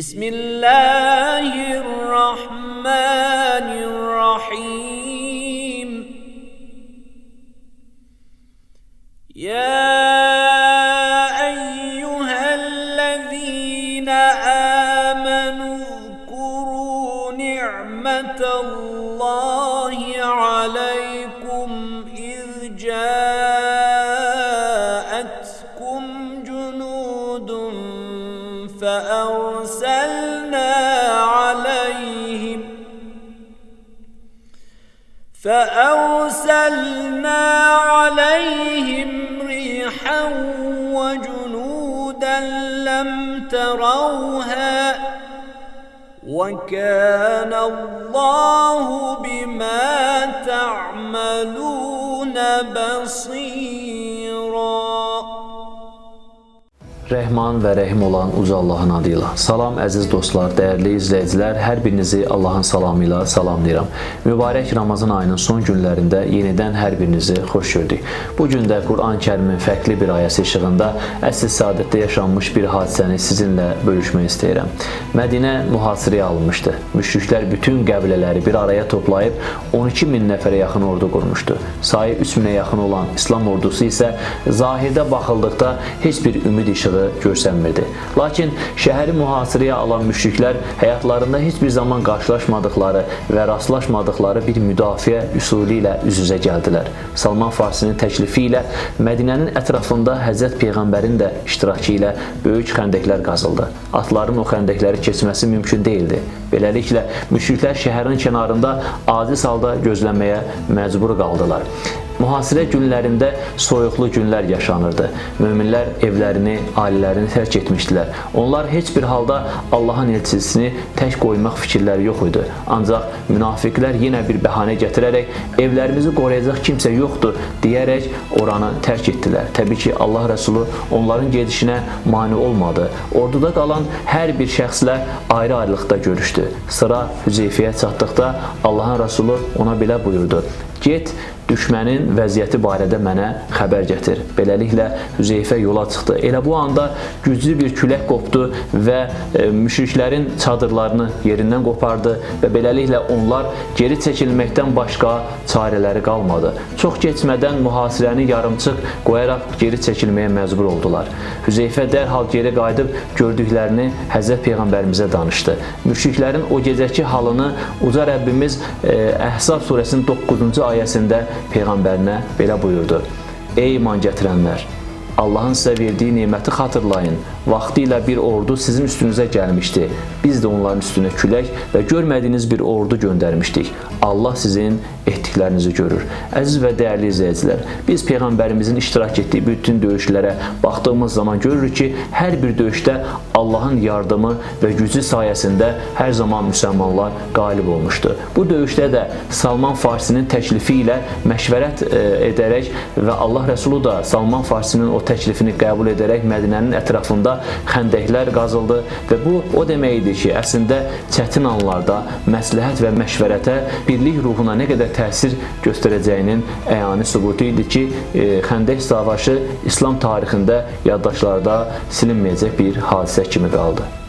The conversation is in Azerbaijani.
Bismillahirrahmanirrahim. Ya eyyühellezine amenu zkuru ni'metallahi aleykum iz ca'etkum cunudun فأرسلنا عليهم ريحا وجنودا لم تروها وكان الله بما تعملون بصيرا. Rəhman və rəhim olan uca Allahın adıyla. Salam əziz dostlar, dəyərli izləyicilər, hər birinizi Allahın salamı ilə salamlayıram. Mübarək Ramazan ayının son günlərində yenidən hər birinizi xoş gördük. Bu gün də Quran-Kərimin fərqli bir ayəsi işığında əsr saadətdə yaşanmış bir hadisəni sizinlə bölüşmək istəyirəm. Mədinə mühasirəyə alınmışdı. Müşriklər bütün qəbilələri bir araya toplayıb 12 min nəfərə yaxın ordu qurmuşdu. Sayı 3 minə yaxın olan İslam ordusu isə zahirdə baxıldıqda heç bir ümid işığı görsənmirdi. Lakin şəhəri mühasirəyə alan müşriklər həyatlarında heç bir zaman qarşılaşmadıqları və rastlaşmadıqları bir müdafiə üsulu ilə üz-üzə gəldilər. Salman Farsinin təklifi ilə Mədinənin ətrafında Həzrət Peyğəmbərin də iştirakı ilə böyük xəndəklər qazıldı. Atların o xəndəkləri keçməsi mümkün deyildi. Beləliklə, müşriklər şəhərin kənarında aciz halda gözləməyə məcbur qaldılar. Mühasirə günlərində soyuqlu günlər yaşanırdı. Möminlər evlərini, ailələrini tərk etmişdilər. Onlar heç bir halda Allahın elçisini tək qoymaq fikirləri yox idi. Ancaq münafiqlər yenə bir bəhanə gətirərək evlərimizi qoruyacaq kimsə yoxdur deyərək oranı tərk etdilər. Təbii ki, Allah Rəsulu onların gedişinə mane olmadı. Orduda qalan hər bir şəxslə ayrı-ayrılıqda görüşdü. Sıra Hüzeyfəyə çatdıqda Allahın Rəsulu ona belə buyurdu: "Get, düşmənin vəziyyəti barədə mənə xəbər gətir." Beləliklə Hüzeyfə yola çıxdı. Elə bu anda güclü bir külək qopdu və müşriklərin çadırlarını yerindən qopardı və beləliklə onlar geri çəkilməkdən başqa çarələri qalmadı. Çox keçmədən mühasirəni yarımçıq qoyaraq geri çəkilməyə məcbur oldular. Hüzeyfə dərhal geri qayıdıb gördüklərini Həzrət Peyğəmbərimizə danışdı. Müşriklərin o gecəki halını uca Rəbbimiz Əhzab surəsinin 9-cu ayəsində Peyğəmbərinə belə buyurdu: "Ey iman gətirənlər! Allahın sizə verdiyi neməti xatırlayın. Vaxtilə bir ordu sizin üstünüzə gəlmişdi. Biz də onların üstünə külək və görmədiyiniz bir ordu göndərmişdik. Allah sizin etdiklərinizi görür." Əziz və dəyərli izləyicilər, biz Peyğəmbərimizin iştirak etdiyi bütün döyüşlərə baxdığımız zaman görürük ki, hər bir döyüşdə Allahın yardımı və gücü sayəsində hər zaman müsəlmanlar qalib olmuşdu. Bu döyüşdə də Salman Farsinin təklifi ilə məşvərət edərək və Allah Rəsulu da Salman Farsinin o təklifini qəbul edərək Mədinənin ətrafında xəndəklər qazıldı və bu o deməkdir ki, əslində çətin anlarda məsləhət və məşvərətə birlik ruhuna nə qədər təsir göstərəcəyinin əyani sübutu idi ki, xəndək savaşı İslam tarixində yaddaşlarda silinməyəcək bir hadisə kimi qaldı.